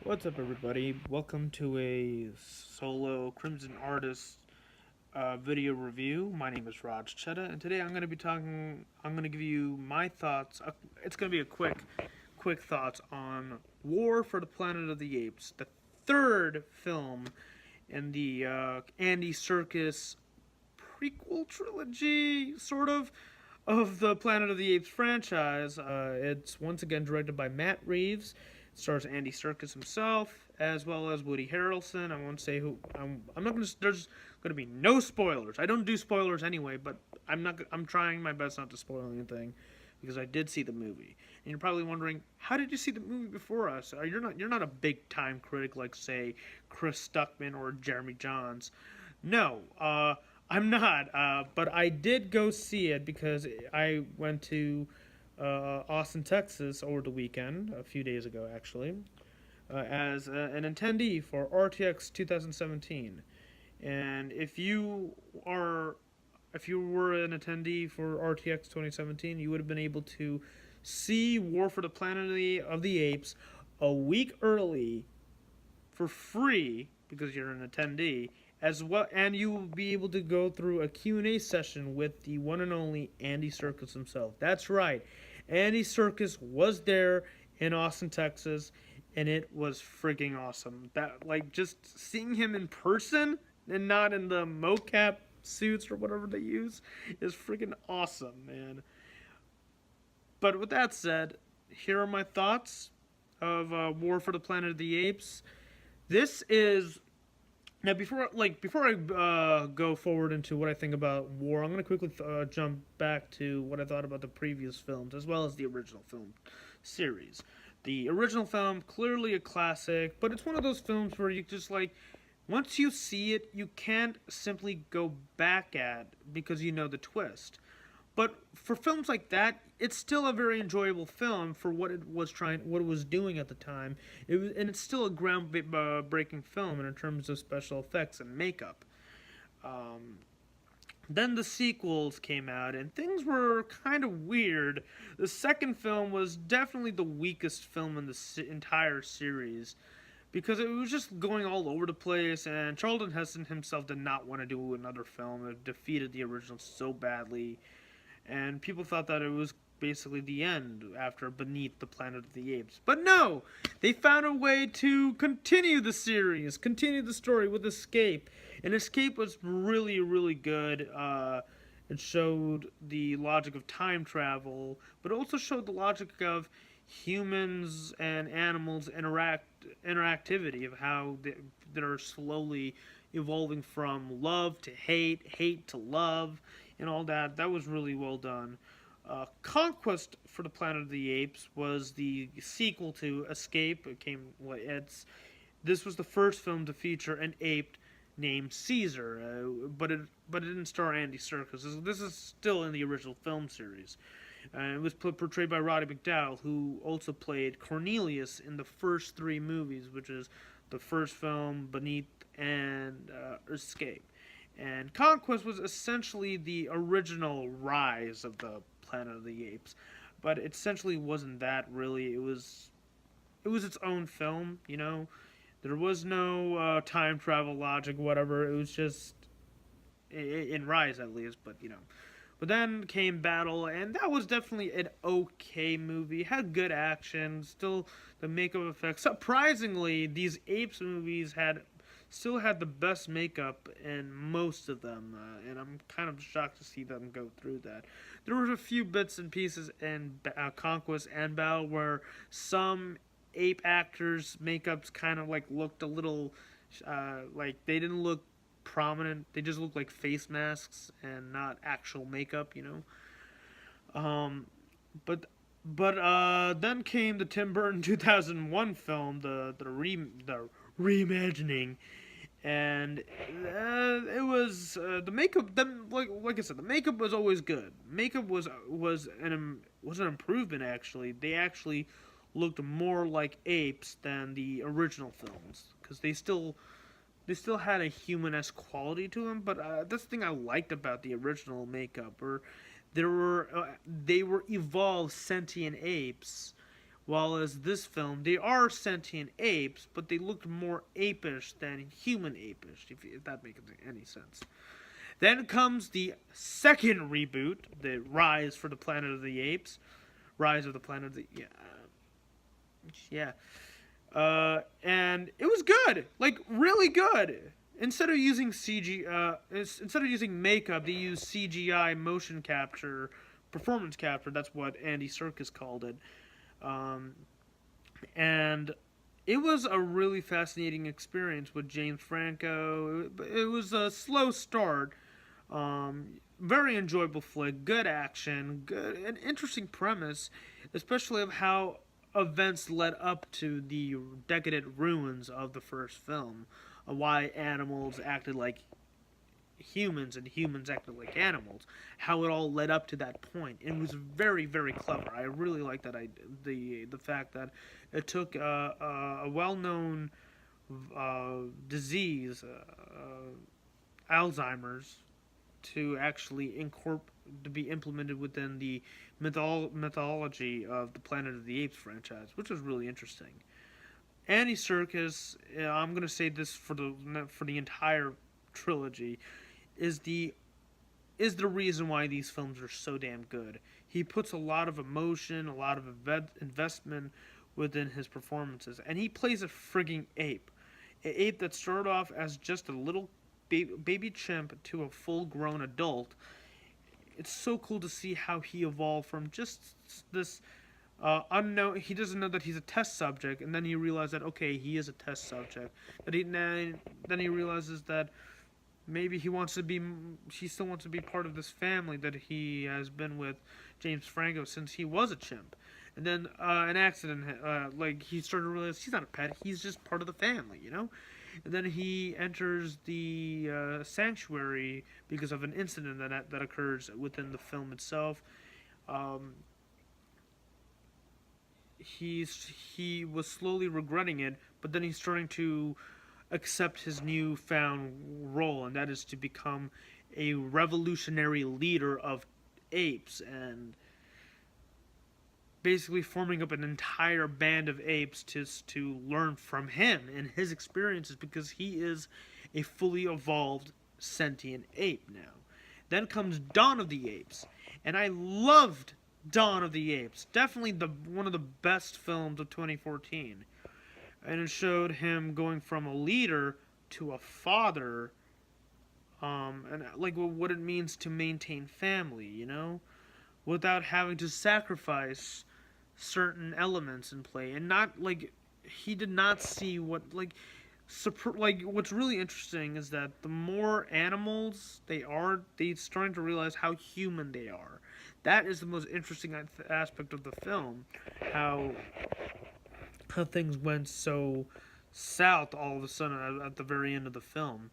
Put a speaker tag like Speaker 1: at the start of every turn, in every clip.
Speaker 1: What's up, everybody? Welcome to a solo Crimson Artist video review. My name is Raj Chetta, and today I'm going to be talking. I'm going to give you my thoughts. It's going to be a quick thoughts on War for the Planet of the Apes, the third film in the Andy Serkis prequel trilogy, sort of the Planet of the Apes franchise. It's once again directed by Matt Reeves. It stars Andy Serkis himself, as well as Woody Harrelson. I won't say who. I'm not gonna. There's gonna be no spoilers. I don't do spoilers anyway, but I'm not. I'm trying my best not to spoil anything, because I did see the movie. And you're probably wondering, how did you see the movie before us? You're not a big time critic like, say, Chris Stuckman or Jeremy Johns. No, I'm not. But I did go see it because I went to Austin, Texas over the weekend, a few days ago actually, as an attendee for RTX 2017. And if you were an attendee for RTX 2017, you would have been able to see War for the Planet of the Apes a week early for free because you're an attendee as well, and you will be able to go through a Q&A session with the one and only Andy Serkis himself. That's right. Andy Serkis was there in Austin, Texas, and it was freaking awesome. That, like, just seeing him in person and not in the mocap suits or whatever they use is freaking awesome, man. But with that said, here are my thoughts of War for the Planet of the Apes. This is now before I go forward into what I think about War, I'm gonna quickly jump back to what I thought about the previous films as well as the original film series. The original film, clearly a classic, but it's one of those films where you just like, once you see it, you can't simply go back at because you know the twist. But for films like that, it's still a very enjoyable film for what it was doing at the time. And it's still a groundbreaking film in terms of special effects and makeup. Um, then the sequels came out, and things were kind of weird. The second film was definitely the weakest film in the entire series, because it was just going all over the place, and Charlton Heston himself did not want to do another film. It defeated the original so badly, and people thought that it was basically the end after Beneath the Planet of the Apes. But no! They found a way to continue the series, continue the story with Escape. And Escape was really, really good. It showed the logic of time travel, but also showed the logic of humans and animals interactivity, of how they're slowly evolving from love to hate, hate to love, and all that. That was really well done. Conquest for the Planet of the Apes was the sequel to Escape. This was the first film to feature an ape named Caesar, but it didn't star Andy Serkis. This is still in the original film series. It was portrayed by Roddy McDowall, who also played Cornelius in the first three movies, which is the first film, Beneath, and Escape. And Conquest was essentially the original rise of the Planet of the Apes, but it essentially wasn't that really. It was its own film, you know. There was no time travel logic, whatever. It was just in Rise at least, but you know. But then came Battle, and that was definitely an okay movie. It had good action, still the makeup effects. Surprisingly, these Apes movies still had the best makeup in most of them, and I'm kind of shocked to see them go through that. There were a few bits and pieces in Conquest and Battle where some ape actors' makeups kind of like looked a little like they didn't look prominent. They just looked like face masks and not actual makeup, you know. But then came the Tim Burton 2001 film, the reimagining, and it was the makeup. Then, like I said, the makeup was always good. Makeup was an improvement actually. They actually looked more like apes than the original films because they still had a human-esque quality to them. But that's the thing I liked about the original makeup, or they were evolved sentient apes While as this film, they are sentient apes, but they look more apish than human apish, if that makes any sense. Then comes the second reboot, the Rise for the Planet of the Apes. Rise of the Planet of the... Yeah. And it was good. Like, really good. Instead of using instead of using makeup, they used CGI motion capture, performance capture. That's what Andy Serkis called it. And it was a really fascinating experience with James Franco. It was a slow start. Very enjoyable flick, good action, good an interesting premise, especially of how events led up to the decadent ruins of the first film. Why animals acted like humans and humans acted like animals. How it all led up to that point. It was very, very clever. I really like that. The fact that it took a well-known disease, Alzheimer's, to actually to be implemented within the mythology of the Planet of the Apes franchise, which was really interesting. Andy Serkis, I'm going to say this for the entire trilogy, is the reason why these films are so damn good. He puts a lot of emotion, a lot of investment within his performances, and he plays a frigging ape. An ape that started off as just a little baby chimp to a full-grown adult. It's so cool to see how he evolved from just this unknown. He doesn't know that he's a test subject, and then he realizes that okay, he is a test subject. Then he realizes that maybe he still wants to be part of this family that he has been with James Franco since he was a chimp. And then an accident, like he started to realize he's not a pet, he's just part of the family, you know? And then he enters the sanctuary because of an incident that occurs within the film itself. He was slowly regretting it, but then he's starting to accept his newfound role, and that is to become a revolutionary leader of apes and basically forming up an entire band of apes to learn from him and his experiences because he is a fully evolved sentient ape now. Then comes Dawn of the Apes, and I loved Dawn of the Apes. Definitely one of the best films of 2014. And it showed him going from a leader to a father, and like what it means to maintain family, you know, without having to sacrifice certain elements in play, and not like he did not see what's really interesting is that the more animals they starting to realize how human they are. That is the most interesting aspect of the film, how things went so south all of a sudden at the very end of the film.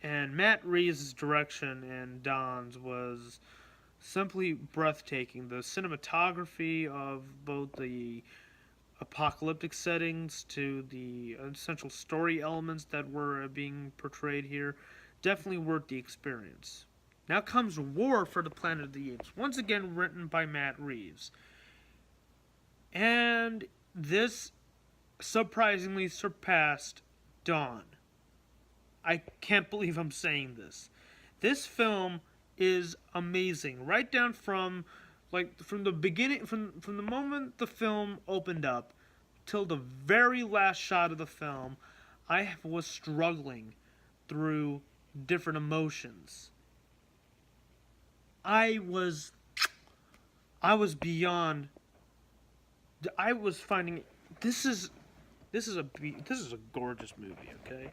Speaker 1: And Matt Reeves' direction in Don's was simply breathtaking. The cinematography of both the apocalyptic settings to the essential story elements that were being portrayed here, definitely worth the experience. Now comes War for the Planet of the Apes, once again written by Matt Reeves. And this surprisingly surpassed Dawn. I can't believe I'm saying this. This film is amazing. Right down from the beginning, from the moment the film opened up till the very last shot of the film, I was struggling through different emotions. I was beyond. I was finding this is a gorgeous movie. Okay,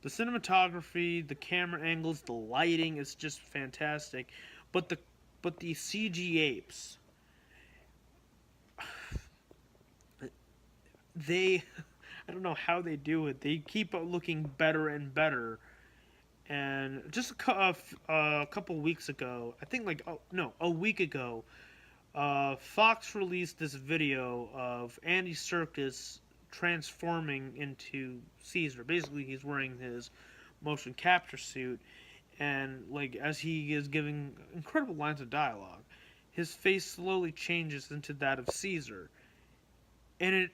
Speaker 1: the cinematography, the camera angles, the lighting is just fantastic. But the CG apes, they, I don't know how they do it. They keep looking better and better. And just a couple weeks ago, I think a week ago, Fox released this video of Andy Serkis transforming into Caesar. Basically, he's wearing his motion capture suit, and as he is giving incredible lines of dialogue, his face slowly changes into that of Caesar. and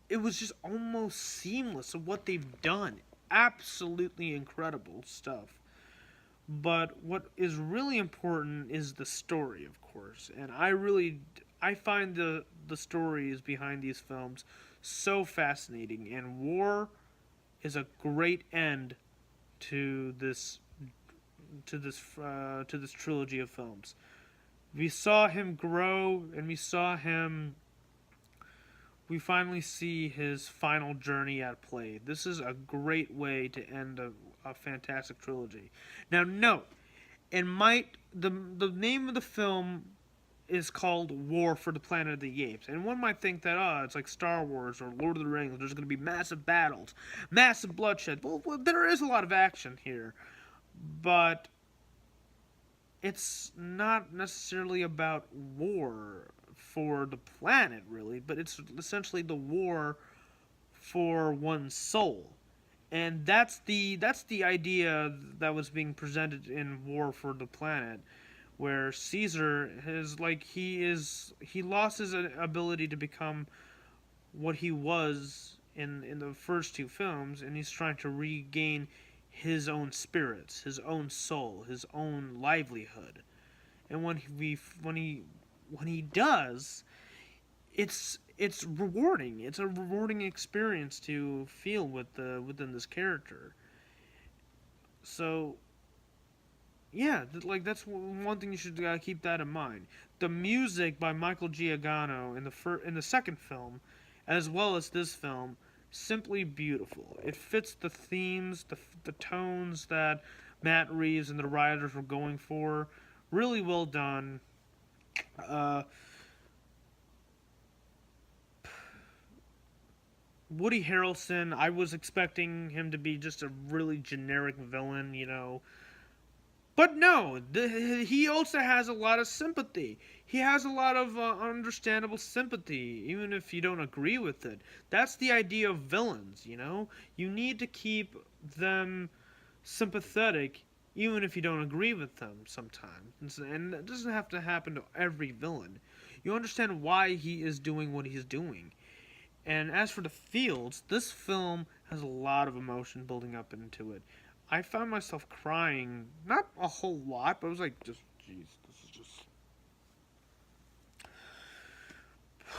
Speaker 1: it was just almost seamless of what they've done. Absolutely incredible stuff. But what is really important is the story, of course. And I find the stories behind these films so fascinating, and War is a great end to this trilogy of films. We saw him grow, and we finally see his final journey at play. This is a great way to end a fantastic trilogy. Now, note, the name of the film is called War for the Planet of the Apes, and one might think that it's like Star Wars or Lord of the Rings. There's going to be massive battles, massive bloodshed. Well, there is a lot of action here, but it's not necessarily about war for the planet, really, but it's essentially the war for one's soul. And that's the idea that was being presented in War for the Planet, where Caesar he lost his ability to become what he was in the first two films, and he's trying to regain his own spirits, his own soul, his own livelihood. And when he does, it's rewarding. It's a rewarding experience to feel within this character. So yeah, that's one thing you should keep that in mind. The music by Michael Giacchino in the second film, as well as this film, simply beautiful. It fits the themes, the tones that Matt Reeves and the writers were going for. Really well done. Uh, Woody Harrelson, I was expecting him to be just a really generic villain, But no, he also has a lot of sympathy. He has a lot of understandable sympathy, even if you don't agree with it. That's the idea of villains. You need to keep them sympathetic, even if you don't agree with them sometimes. And it doesn't have to happen to every villain. You understand why he is doing what he's doing. And as for the fields, this film has a lot of emotion building up into it. I found myself crying, not a whole lot, but I was like, just, jeez, this is just...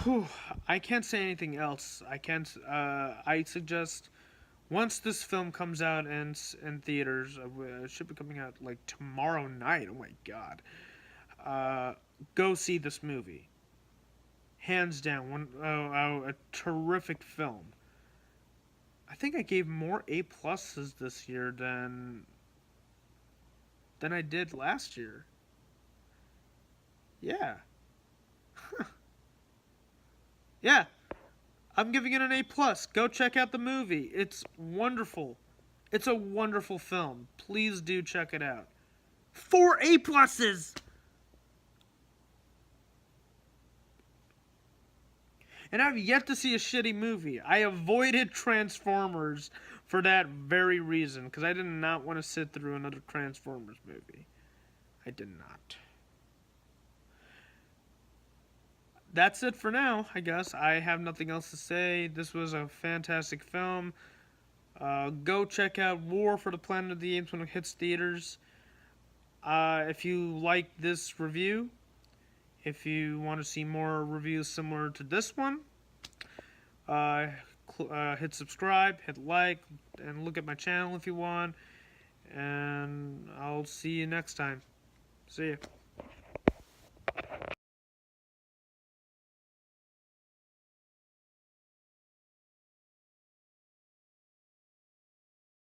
Speaker 1: Whew. I can't say anything else. I suggest, once this film comes out in theaters, it should be coming out, like, tomorrow night, oh my god, go see this movie. Hands down, a terrific film. I think I gave more A pluses this year than I did last year. Yeah. Yeah. I'm giving it an A plus. Go check out the movie. It's wonderful. It's a wonderful film. Please do check it out. 4 A pluses. And I've yet to see a shitty movie. I avoided Transformers for that very reason, because I did not want to sit through another Transformers movie. I did not. That's it for now, I guess. I have nothing else to say. This was a fantastic film. Go check out War for the Planet of the Apes when it hits theaters. If you like this review, if you want to see more reviews similar to this one, hit subscribe, hit like, and look at my channel if you want. And I'll see you next time. See ya.